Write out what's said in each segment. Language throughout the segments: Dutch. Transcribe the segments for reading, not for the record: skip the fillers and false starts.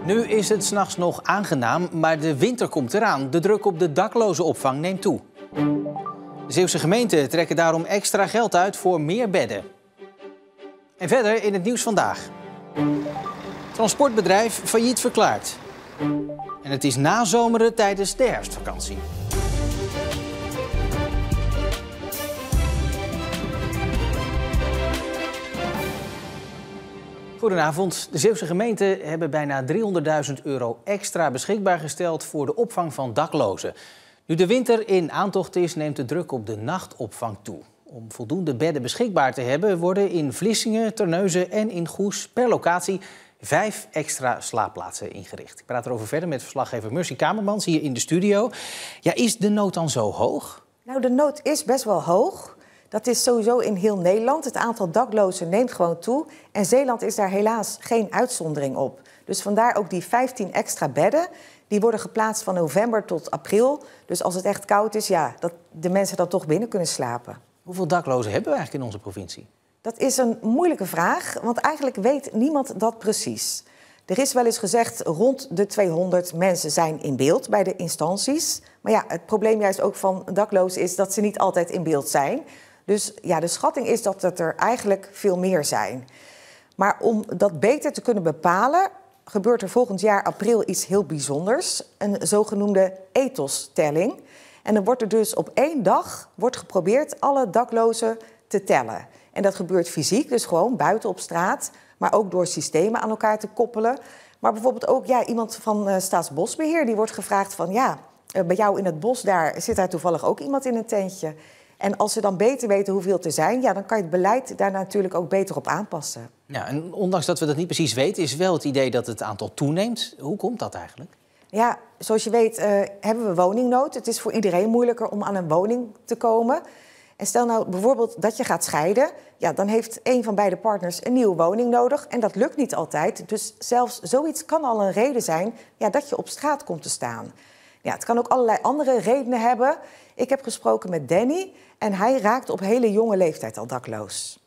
Nu is het 's nachts nog aangenaam, maar de winter komt eraan. De druk op de daklozenopvang neemt toe. De Zeeuwse gemeenten trekken daarom extra geld uit voor meer bedden. En verder in het nieuws vandaag. Transportbedrijf failliet verklaard. En het is nazomeren tijdens de herfstvakantie. Goedenavond. De Zeeuwse gemeenten hebben bijna €300.000 extra beschikbaar gesteld voor de opvang van daklozen. Nu de winter in aantocht is, neemt de druk op de nachtopvang toe. Om voldoende bedden beschikbaar te hebben, worden in Vlissingen, Terneuzen en in Goes per locatie 5 extra slaapplaatsen ingericht. Ik praat erover verder met verslaggever Mercy Kamermans hier in de studio. Ja, is de nood dan zo hoog? Nou, de nood is best wel hoog. Dat is sowieso in heel Nederland. Het aantal daklozen neemt gewoon toe. En Zeeland is daar helaas geen uitzondering op. Dus vandaar ook die 15 extra bedden. Die worden geplaatst van november tot april. Dus als het echt koud is, ja, dat de mensen dan toch binnen kunnen slapen. Hoeveel daklozen hebben we eigenlijk in onze provincie? Dat is een moeilijke vraag, want eigenlijk weet niemand dat precies. Er is wel eens gezegd, rond de 200 mensen zijn in beeld bij de instanties. Maar ja, het probleem juist ook van daklozen is dat ze niet altijd in beeld zijn. Dus ja, de schatting is dat het er eigenlijk veel meer zijn. Maar om dat beter te kunnen bepalen, gebeurt er volgend jaar april iets heel bijzonders. Een zogenoemde ethos-telling. En dan wordt er dus op 1 dag geprobeerd alle daklozen te tellen. En dat gebeurt fysiek, dus gewoon buiten op straat. Maar ook door systemen aan elkaar te koppelen. Maar bijvoorbeeld ook iemand van Staatsbosbeheer, die wordt gevraagd van bij jou in het bos zit daar toevallig ook iemand in een tentje. En als ze dan beter weten hoeveel er zijn, dan kan je het beleid daar natuurlijk ook beter op aanpassen. Ja, en ondanks dat we dat niet precies weten, is wel het idee dat het aantal toeneemt. Hoe komt dat eigenlijk? Ja, zoals je weet hebben we woningnood. Het is voor iedereen moeilijker om aan een woning te komen. En stel nou bijvoorbeeld dat je gaat scheiden, dan heeft een van beide partners een nieuwe woning nodig. En dat lukt niet altijd. Dus zelfs zoiets kan al een reden zijn dat je op straat komt te staan. Ja, het kan ook allerlei andere redenen hebben. Ik heb gesproken met Danny en hij raakte op hele jonge leeftijd al dakloos.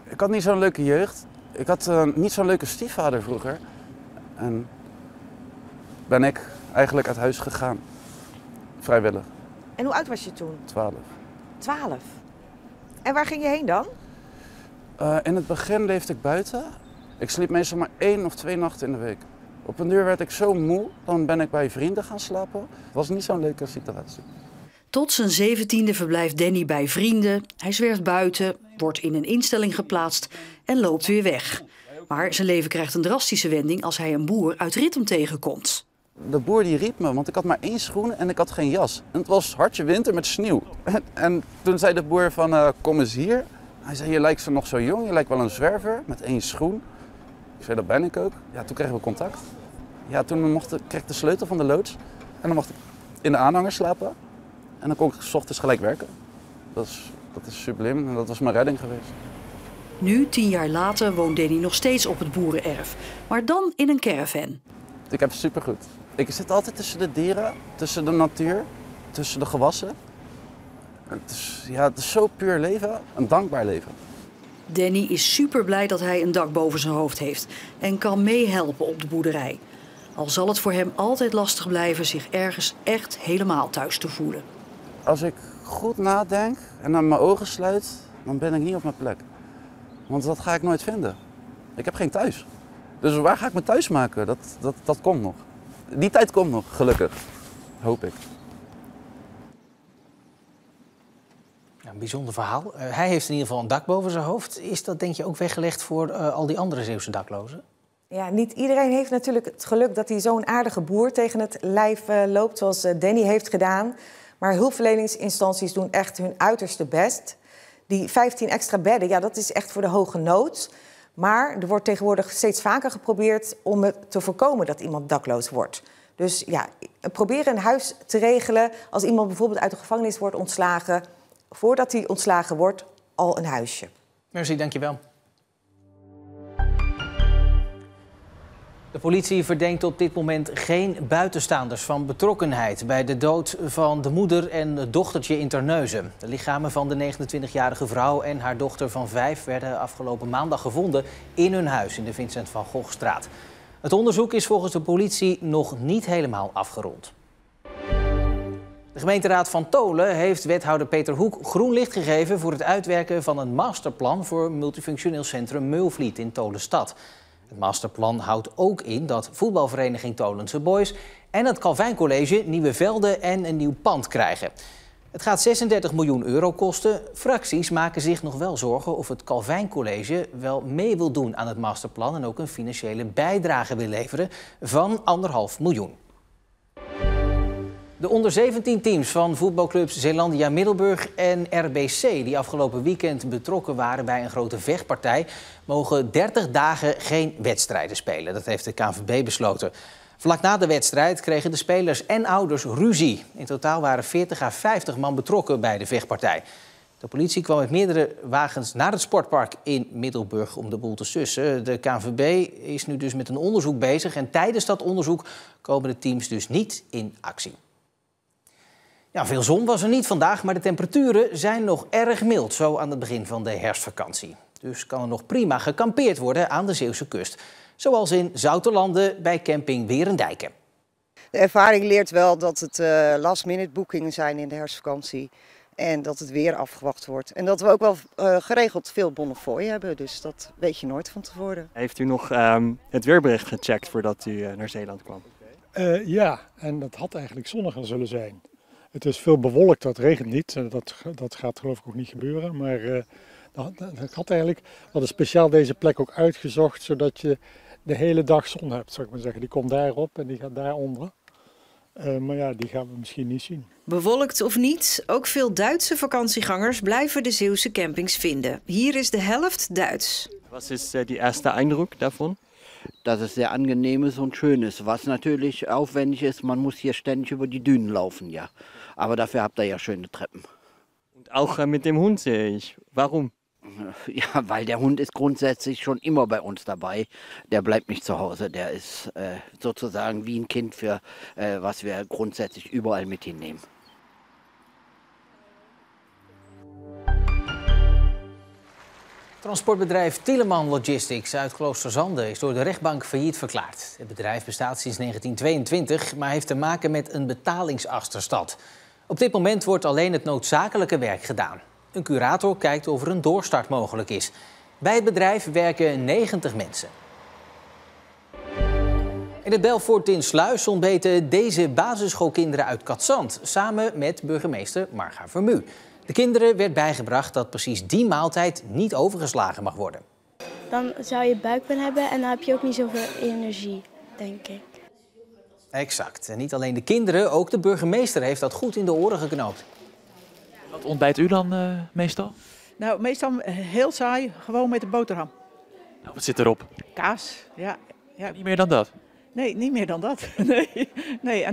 Ik had niet zo'n leuke jeugd. Ik had niet zo'n leuke stiefvader vroeger. En ben ik eigenlijk uit huis gegaan. Vrijwillig. En hoe oud was je toen? 12. 12. En waar ging je heen dan? In het begin leefde ik buiten. Ik sliep meestal maar 1 of 2 nachten in de week. Op een duur werd ik zo moe, dan ben ik bij vrienden gaan slapen. Het was niet zo'n leuke situatie. Tot zijn 17e verblijft Danny bij vrienden. Hij zwerft buiten, wordt in een instelling geplaatst en loopt weer weg. Maar zijn leven krijgt een drastische wending als hij een boer uit Rittem tegenkomt. De boer die riep me, want ik had maar 1 schoen en ik had geen jas. En het was hartje winter met sneeuw. En toen zei de boer van, kom eens hier. Hij zei, je lijkt zo nog zo jong, je lijkt wel een zwerver met 1 schoen. Ik zei, dat ben ik ook. Ja, toen kregen we contact. Ja, toen kreeg ik de sleutel van de loods. En dan mocht ik in de aanhanger slapen. En dan kon ik 's ochtends gelijk werken. Dat is subliem en dat was mijn redding geweest. Nu, 10 jaar later, woont Danny nog steeds op het boerenerf. Maar dan in een caravan. Ik heb het supergoed. Ik zit altijd tussen de dieren, tussen de natuur, tussen de gewassen. Het is zo puur leven, een dankbaar leven. Danny is super blij dat hij een dak boven zijn hoofd heeft en kan meehelpen op de boerderij. Al zal het voor hem altijd lastig blijven zich ergens echt helemaal thuis te voelen. Als ik goed nadenk en dan mijn ogen sluit, dan ben ik niet op mijn plek. Want dat ga ik nooit vinden. Ik heb geen thuis. Dus waar ga ik mijn thuis maken? Dat komt nog. Die tijd komt nog, gelukkig. Hoop ik. Een bijzonder verhaal. Hij heeft in ieder geval een dak boven zijn hoofd. Is dat denk je ook weggelegd voor al die andere Zeeuwse daklozen? Ja, niet iedereen heeft natuurlijk het geluk dat hij zo'n aardige boer tegen het lijf loopt, zoals Danny heeft gedaan. Maar hulpverleningsinstanties doen echt hun uiterste best. Die 15 extra bedden, dat is echt voor de hoge nood. Maar er wordt tegenwoordig steeds vaker geprobeerd om het te voorkomen dat iemand dakloos wordt. Dus probeer een huis te regelen als iemand bijvoorbeeld uit de gevangenis wordt ontslagen. Voordat hij ontslagen wordt, al een huisje. Mercy, dankjewel. De politie verdenkt op dit moment geen buitenstaanders van betrokkenheid bij de dood van de moeder en het dochtertje in Terneuzen. De lichamen van de 29-jarige vrouw en haar dochter van 5 werden afgelopen maandag gevonden in hun huis in de Vincent van Gogstraat. Het onderzoek is volgens de politie nog niet helemaal afgerond. De gemeenteraad van Tholen heeft wethouder Peter Hoek groen licht gegeven voor het uitwerken van een masterplan voor multifunctioneel centrum Meulvliet in Tholenstad. Het masterplan houdt ook in dat voetbalvereniging Tholense Boys en het Calvijn College nieuwe velden en een nieuw pand krijgen. Het gaat 36 miljoen euro kosten. Fracties maken zich nog wel zorgen of het Calvijn College wel mee wil doen aan het masterplan en ook een financiële bijdrage wil leveren van 1,5 miljoen. De onder 17 teams van voetbalclubs Zeelandia Middelburg en RBC, die afgelopen weekend betrokken waren bij een grote vechtpartij, mogen 30 dagen geen wedstrijden spelen. Dat heeft de KNVB besloten. Vlak na de wedstrijd kregen de spelers en ouders ruzie. In totaal waren 40 à 50 man betrokken bij de vechtpartij. De politie kwam met meerdere wagens naar het sportpark in Middelburg om de boel te sussen. De KNVB is nu dus met een onderzoek bezig en tijdens dat onderzoek komen de teams dus niet in actie. Ja, veel zon was er niet vandaag, maar de temperaturen zijn nog erg mild, zo aan het begin van de herfstvakantie. Dus kan er nog prima gekampeerd worden aan de Zeeuwse kust. Zoals in Zoutelanden bij camping Werendijken. De ervaring leert wel dat het last-minute boekingen zijn in de herfstvakantie. En dat het weer afgewacht wordt. En dat we ook wel geregeld veel bonnefooi hebben, dus dat weet je nooit van tevoren. Heeft u nog het weerbericht gecheckt voordat u naar Zeeland kwam? Ja, en dat had eigenlijk zonniger zullen zijn. Het is veel bewolkt, dat regent niet. Dat gaat geloof ik ook niet gebeuren. Maar dat had eigenlijk, we hadden speciaal deze plek ook uitgezocht, zodat je de hele dag zon hebt, zou ik maar zeggen. Die komt daarop en die gaat daaronder. Maar ja, die gaan we misschien niet zien. Bewolkt of niet, ook veel Duitse vakantiegangers blijven de Zeeuwse campings vinden. Hier is de helft Duits. Wat is die eerste Eindruck daarvan? Dass es sehr angenehm ist und schön ist. Was natürlich aufwendig ist, man muss hier ständig über die Dünen laufen, ja. Aber dafür habt ihr ja schöne Treppen. Und auch mit dem Hund sehe ich. Warum? Ja, weil der Hund ist grundsätzlich schon immer bei uns dabei. Der bleibt nicht zu Hause. Der ist sozusagen wie ein Kind, für was wir grundsätzlich überall mit hinnehmen. Transportbedrijf Tieleman Logistics uit Kloosterzande is door de rechtbank failliet verklaard. Het bedrijf bestaat sinds 1922, maar heeft te maken met een betalingsachterstand. Op dit moment wordt alleen het noodzakelijke werk gedaan. Een curator kijkt of er een doorstart mogelijk is. Bij het bedrijf werken 90 mensen. In het Belfortinsluis ontbeten deze basisschoolkinderen uit Katzand samen met burgemeester Marga Vermu. De kinderen werd bijgebracht dat precies die maaltijd niet overgeslagen mag worden. Dan zou je buikpijn hebben en dan heb je ook niet zoveel energie, denk ik. Exact. En niet alleen de kinderen, ook de burgemeester heeft dat goed in de oren geknoopt. Wat ontbijt u dan meestal? Nou, meestal heel saai, gewoon met een boterham. Nou, wat zit erop? Kaas, ja. Niet meer dan dat? Nee, niet meer dan dat. Nee.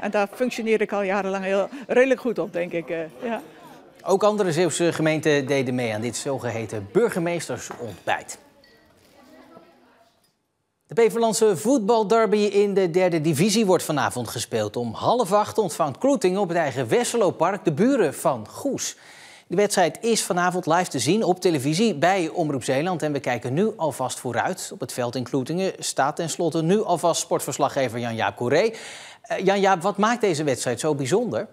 En daar functioneer ik al jarenlang redelijk goed op, denk ik. Ja. Ook andere Zeeuwse gemeenten deden mee aan dit zogeheten burgemeestersontbijt. De Beverlandse voetbalderby in de 3e divisie wordt vanavond gespeeld. Om 7:30 ontvangt Kloetingen op het eigen Wesselopark de buren van Goes. De wedstrijd is vanavond live te zien op televisie bij Omroep Zeeland. En we kijken nu alvast vooruit. Op het veld in Kloetingen staat tenslotte nu alvast sportverslaggever Jan-Jaap Corré. Jan-Jaap, wat maakt deze wedstrijd zo bijzonder?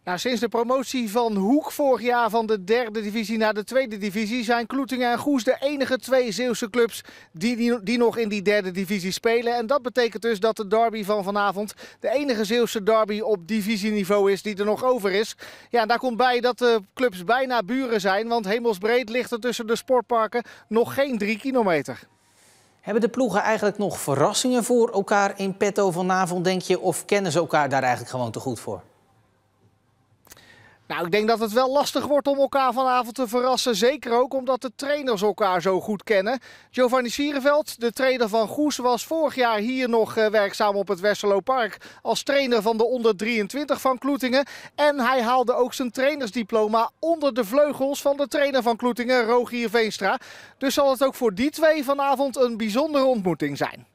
Nou, sinds de promotie van Hoek vorig jaar van de 3e divisie naar de 2e divisie zijn Kloetingen en Goes de enige 2 Zeeuwse clubs die nog in die 3e divisie spelen. En dat betekent dus dat de derby van vanavond de enige Zeeuwse derby op divisieniveau is die er nog over is. Ja, en daar komt bij dat de clubs bijna buren zijn, want hemelsbreed ligt er tussen de sportparken nog geen 3 kilometer. Hebben de ploegen eigenlijk nog verrassingen voor elkaar in petto vanavond, denk je? Of kennen ze elkaar daar eigenlijk gewoon te goed voor? Nou, ik denk dat het wel lastig wordt om elkaar vanavond te verrassen. Zeker ook omdat de trainers elkaar zo goed kennen. Giovanni Sierenveld, de trainer van Goes, was vorig jaar hier nog werkzaam op het Wesselopark als trainer van de onder 23 van Kloetingen. En hij haalde ook zijn trainersdiploma onder de vleugels van de trainer van Kloetingen, Rogier Veenstra. Dus zal het ook voor die 2 vanavond een bijzondere ontmoeting zijn.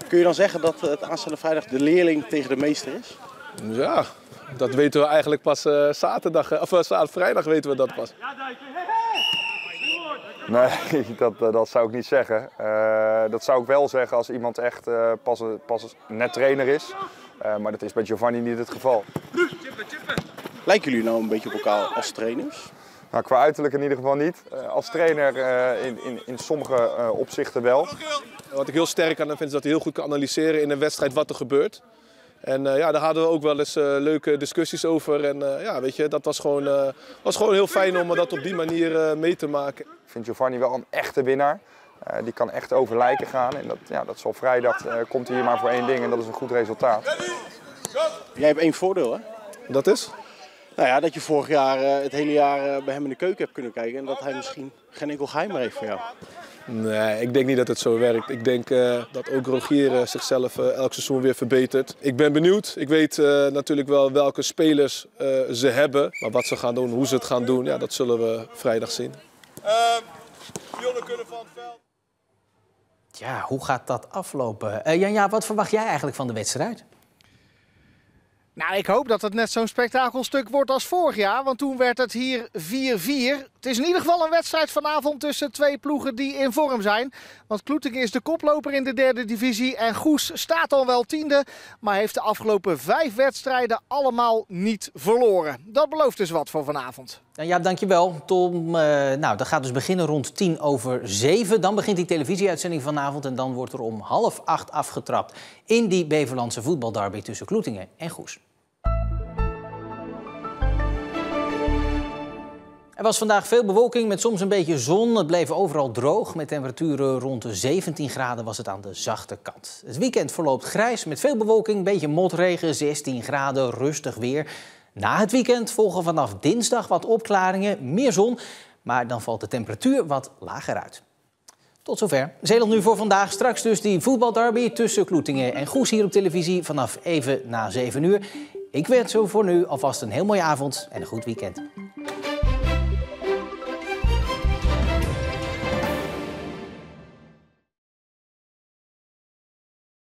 Kun je dan zeggen dat het aanstaande vrijdag de leerling tegen de meester is? Ja, dat weten we eigenlijk pas vrijdag weten we dat pas. Nee, dat zou ik niet zeggen. Dat zou ik wel zeggen als iemand echt pas net trainer is. Maar dat is bij Giovanni niet het geval. Lijken jullie nou een beetje op elkaar als trainers? Nou, qua uiterlijk in ieder geval niet. Als trainer in sommige opzichten wel. Wat ik heel sterk aan hem vind is dat hij heel goed kan analyseren in een wedstrijd wat er gebeurt. En daar hadden we ook wel eens leuke discussies over. En ja, weet je, dat was gewoon heel fijn om dat op die manier mee te maken. Ik vind Giovanni wel een echte winnaar. Die kan echt over lijken gaan. En dat is op vrijdag komt hij hier maar voor één ding en dat is een goed resultaat. Jij hebt één voordeel, hè? Dat is? Nou ja, dat je vorig jaar het hele jaar bij hem in de keuken hebt kunnen kijken. En dat hij misschien geen enkel geheim meer heeft voor jou. Nee, ik denk niet dat het zo werkt. Ik denk dat ook Rogier zichzelf elk seizoen weer verbetert. Ik ben benieuwd. Ik weet natuurlijk wel welke spelers ze hebben. Maar wat ze gaan doen, hoe ze het gaan doen, ja, dat zullen we vrijdag zien. Kunnen van het veld. Ja, hoe gaat dat aflopen? Janja, wat verwacht jij eigenlijk van de wedstrijd? Nou, ik hoop dat het net zo'n spektakelstuk wordt als vorig jaar, want toen werd het hier 4-4. Het is in ieder geval een wedstrijd vanavond tussen twee ploegen die in vorm zijn. Want Kloetingen is de koploper in de derde divisie en Goes staat al wel 10e, maar heeft de afgelopen 5 wedstrijden allemaal niet verloren. Dat belooft dus wat voor vanavond. Ja, dankjewel, Tom. Nou, dat gaat dus beginnen rond 7:10. Dan begint die televisieuitzending vanavond en dan wordt er om 7:30 afgetrapt in die Beverlandse voetbalderby tussen Kloetingen en Goes. Er was vandaag veel bewolking met soms een beetje zon. Het bleef overal droog. Met temperaturen rond de 17 graden was het aan de zachte kant. Het weekend verloopt grijs met veel bewolking, een beetje motregen, 16 graden, rustig weer. Na het weekend volgen vanaf dinsdag wat opklaringen, meer zon. Maar dan valt de temperatuur wat lager uit. Tot zover. Zeeland nu voor vandaag. Straks dus die voetbalderby tussen Kloetingen en Goes hier op televisie vanaf even na 7 uur. Ik wens u voor nu alvast een heel mooie avond en een goed weekend.